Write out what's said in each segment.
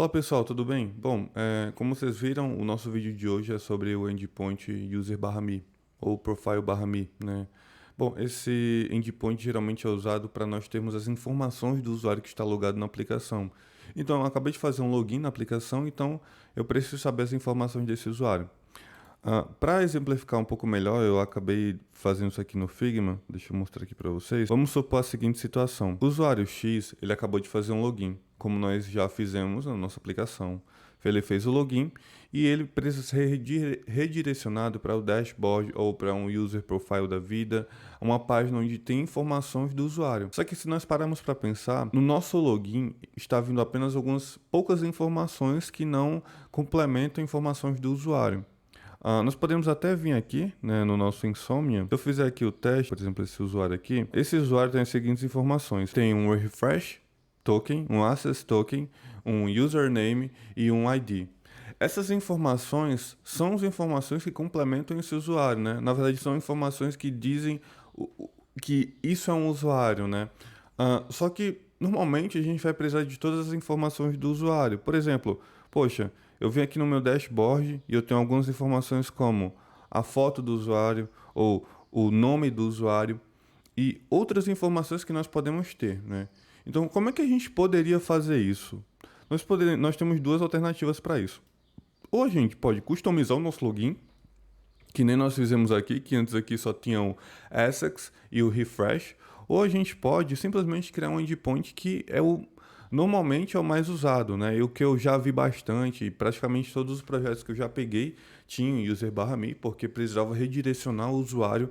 Fala pessoal, tudo bem? Bom, como vocês viram, o nosso vídeo de hoje é sobre o endpoint user/me ou profile/me, né? Bom, esse endpoint geralmente é usado para nós termos as informações do usuário que está logado na aplicação. Então, eu acabei de fazer um login na aplicação, então eu preciso saber as informações desse usuário. Para exemplificar um pouco melhor, eu acabei fazendo isso aqui no Figma. Deixa eu mostrar aqui para vocês. Vamos supor a seguinte situação. O usuário X, ele acabou de fazer um login, como nós já fizemos na nossa aplicação. Ele fez o login e ele precisa ser redirecionado para o dashboard ou para um user profile da vida, uma página onde tem informações do usuário. Só que se nós pararmos para pensar, no nosso login está vindo apenas algumas poucas informações que não complementam informações do usuário. Nós podemos até vir aqui, né, no nosso Insomnia. Se eu fizer aqui o teste, por exemplo, esse usuário tem as seguintes informações. Tem um refresh token, um access token, um username e um ID. Essas informações são as informações que complementam esse usuário, né? Na verdade, são informações que dizem que isso é um usuário, né? Só que, normalmente, a gente vai precisar de todas as informações do usuário. Por exemplo, poxa, eu venho aqui no meu dashboard e eu tenho algumas informações como a foto do usuário ou o nome do usuário e outras informações que nós podemos ter, né? Então, como é que a gente poderia fazer isso? Nós temos duas alternativas para isso. Ou a gente pode customizar o nosso login, que nem nós fizemos aqui, que antes aqui só tinha o Essex e o Refresh, ou a gente pode simplesmente criar um endpoint que normalmente é o mais usado, né? E o que eu já vi bastante, praticamente todos os projetos que eu já peguei tinham user/me, porque precisava redirecionar o usuário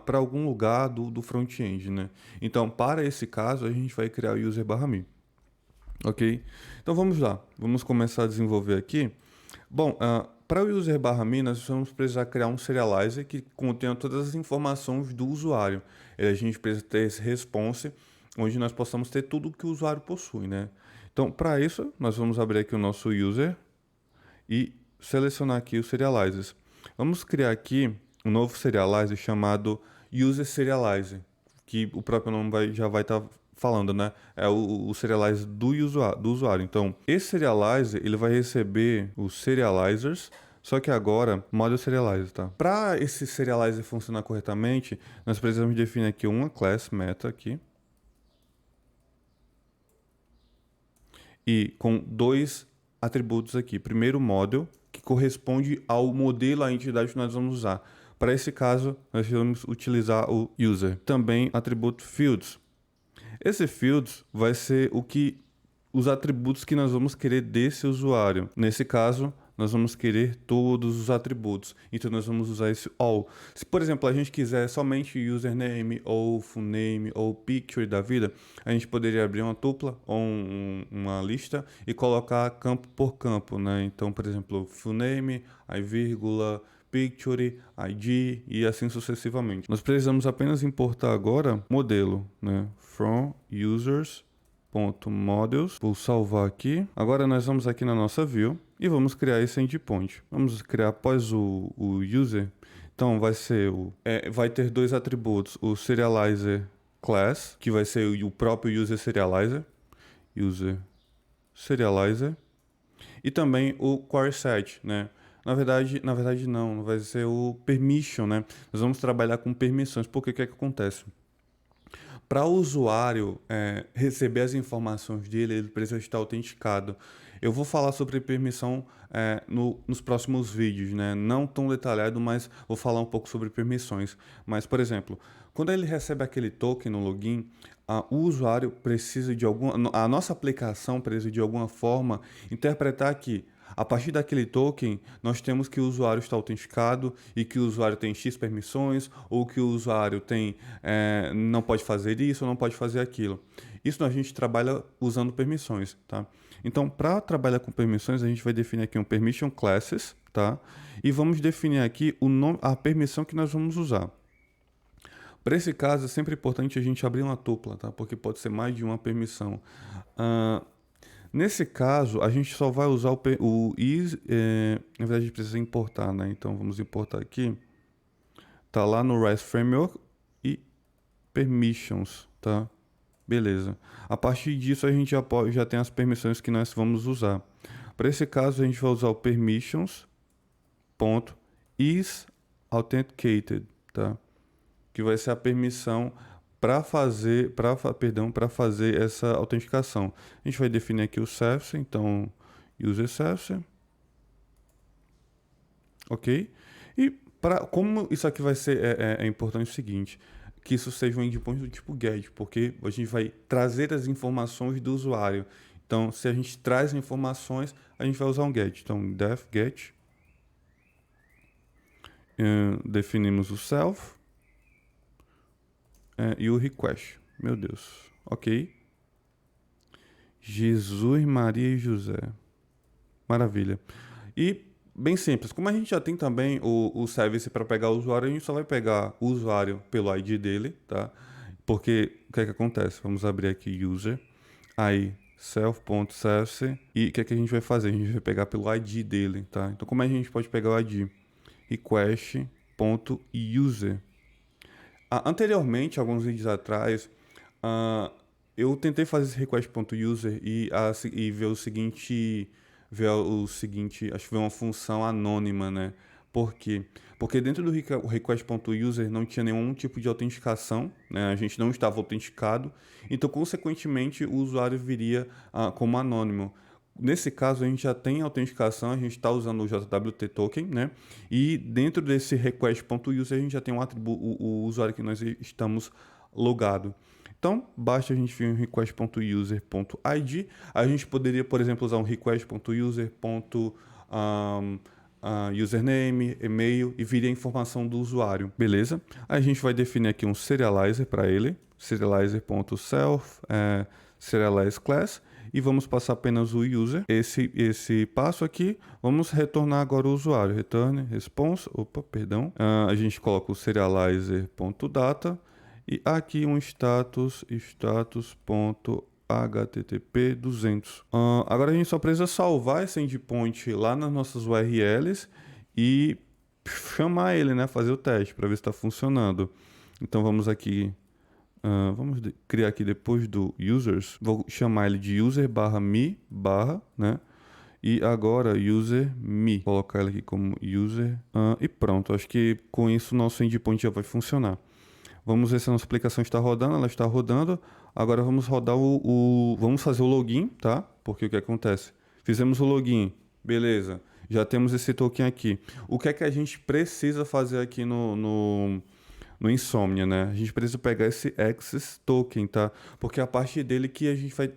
para algum lugar do front-end, né? Então, para esse caso, a gente vai criar o user/me. Ok? Então vamos lá, vamos começar a desenvolver aqui. Bom, para o user/me, nós vamos precisar criar um serializer que contenha todas as informações do usuário. E a gente precisa ter esse response, onde nós possamos ter tudo que o usuário possui, né? Então, para isso, nós vamos abrir aqui o nosso user e selecionar aqui os serializers. Vamos criar aqui um novo serializer chamado user serializer, que o próprio nome já vai estar falando, né? É o serializer do usuário. Então, esse serializer, ele vai receber os serializers, só que agora, model serializer, tá? Para esse serializer funcionar corretamente, nós precisamos definir aqui uma class meta aqui. E com dois atributos aqui. Primeiro, model, que corresponde ao modelo, à entidade que nós vamos usar. Para esse caso, nós vamos utilizar o user. Também, atributo fields. Esse fields vai ser os atributos que nós vamos querer desse usuário. Nesse caso, nós vamos querer todos os atributos. Então, nós vamos usar esse all. Se, por exemplo, a gente quiser somente username, ou full name, ou picture da vida, a gente poderia abrir uma tupla ou uma lista e colocar campo por campo, né? Então, por exemplo, full name, aí vírgula, picture, ID e assim sucessivamente. Nós precisamos apenas importar agora modelo, né? From users.models. Vou salvar aqui. Agora nós vamos aqui na nossa view e vamos criar esse endpoint. Vamos criar após o user. Então vai ter dois atributos, o serializer class, que vai ser o próprio user serializer, e também o query set, né? Na verdade não vai ser o permission, né? Nós vamos trabalhar com permissões, porque o que é que acontece? Para o usuário receber as informações dele, ele precisa estar autenticado. Eu vou falar sobre permissão nos próximos vídeos, né? Não tão detalhado, mas vou falar um pouco sobre permissões. Mas, por exemplo, quando ele recebe aquele token no login, o usuário precisa a nossa aplicação precisa de alguma forma interpretar que a partir daquele token, nós temos que o usuário está autenticado e que o usuário tem X permissões ou que o usuário não pode fazer isso ou não pode fazer aquilo. Isso a gente trabalha usando permissões, tá? Então, para trabalhar com permissões, a gente vai definir aqui um permission classes, tá? E vamos definir aqui a permissão que nós vamos usar. Para esse caso, é sempre importante a gente abrir uma tupla, tá? Porque pode ser mais de uma permissão. Nesse caso, a gente só vai usar o is, na verdade a gente precisa importar, né? Então vamos importar aqui. Tá lá no REST Framework e permissions, tá? Beleza. A partir disso, a gente já tem as permissões que nós vamos usar. Para esse caso, a gente vai usar o permissions.isAuthenticated, tá? Que vai ser a permissão para fazer essa autenticação. A gente vai definir aqui o service, então user service, ok? E como isso aqui vai ser é importante o seguinte, que isso seja um endpoint do tipo GET, porque a gente vai trazer as informações do usuário. Então, se a gente traz informações, a gente vai usar um GET. Então, def GET, definimos o self e o request. Meu Deus, ok. Jesus, Maria e José. Maravilha. E bem simples, como a gente já tem também o service para pegar o usuário, a gente só vai pegar o usuário pelo ID dele, tá? Porque o que é que acontece? Vamos abrir aqui user, aí self.service e o que é que a gente vai fazer? A gente vai pegar pelo ID dele, tá? Então como é que a gente pode pegar o ID? Request.user. Anteriormente, alguns vídeos atrás, eu tentei fazer esse request.user e ver o seguinte, acho que ver uma função anônima, né? Por quê? Porque dentro do request.user não tinha nenhum tipo de autenticação, né? A gente não estava autenticado, então, consequentemente, o usuário viria como anônimo. Nesse caso, a gente já tem autenticação, a gente está usando o JWT token, né? E dentro desse request.user, a gente já tem o usuário que nós estamos logado. Então, basta a gente vir um request.user.id. A gente poderia, por exemplo, usar um request.user.username, e-mail, e viria a informação do usuário. Beleza? A gente vai definir aqui um serializer para ele, serializer.self, serialize class, e vamos passar apenas o user. Esse passo aqui, vamos retornar agora o usuário. Return response, a gente coloca o serializer.data e aqui um status.http 200. Agora a gente só precisa salvar esse endpoint lá nas nossas URLs e chamar ele, né? Fazer o teste para ver se está funcionando. Então vamos aqui. Vamos criar aqui depois do users, vou chamar ele de user/me, né? E agora user/me, colocar ele aqui como user e pronto. Acho que com isso nosso endpoint já vai funcionar. Vamos ver se a nossa aplicação está rodando, ela está rodando. Agora vamos rodar vamos fazer o login, tá? Porque o que acontece? Fizemos o login, beleza. Já temos esse token aqui. O que é que a gente precisa fazer aqui no Insomnia, né? A gente precisa pegar esse access token, tá? Porque é a partir dele que a gente vai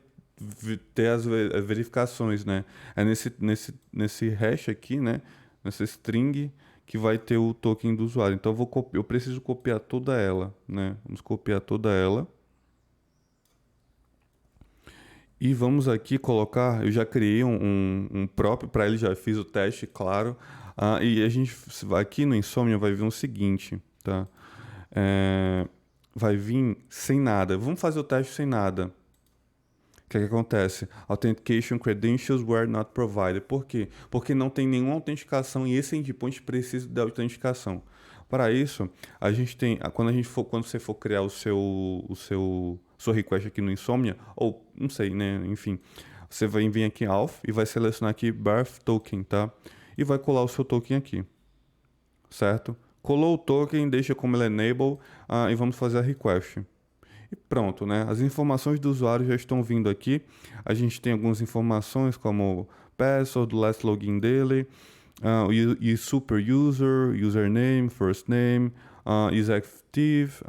ter as verificações, né? É nesse hash aqui, né? Nessa string que vai ter o token do usuário. Então eu preciso copiar toda ela, né? Vamos copiar toda ela. E vamos aqui colocar, eu já criei um próprio para ele, já fiz o teste, claro. E a gente aqui no Insomnia vai vir o seguinte, tá? Vai vir sem nada. Vamos fazer o teste sem nada. O que acontece? Authentication credentials were not provided. Por quê? Porque não tem nenhuma autenticação e esse endpoint precisa da autenticação. Para isso, a gente tem, quando você for criar o seu request aqui no Insomnia, ou não sei, né? Enfim, você vai vir aqui em Auth e vai selecionar aqui birth token, tá? E vai colar o seu token aqui, certo? Colou o token, deixa como ele é enable e vamos fazer a request. E pronto, né? As informações do usuário já estão vindo aqui. A gente tem algumas informações como password, last login dele, super user, username, first name, is active,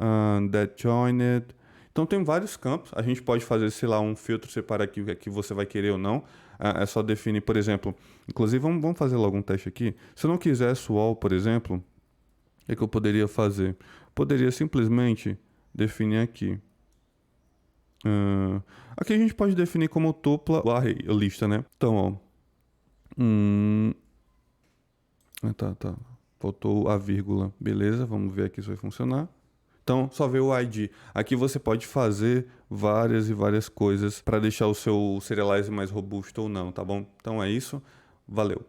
that joined. Então tem vários campos. A gente pode fazer, sei lá, um filtro, separar aqui o que é que você vai querer ou não. É só definir, por exemplo. Inclusive, vamos fazer logo um teste aqui. Se eu não quisesse o all, por exemplo, o que eu poderia fazer? Poderia simplesmente definir aqui. Aqui a gente pode definir como tupla o array, a lista, né? Então, ó. Tá. Faltou a vírgula. Beleza, vamos ver aqui se vai funcionar. Então, só ver o ID. Aqui você pode fazer várias e várias coisas para deixar o seu serializer mais robusto ou não, tá bom? Então é isso. Valeu.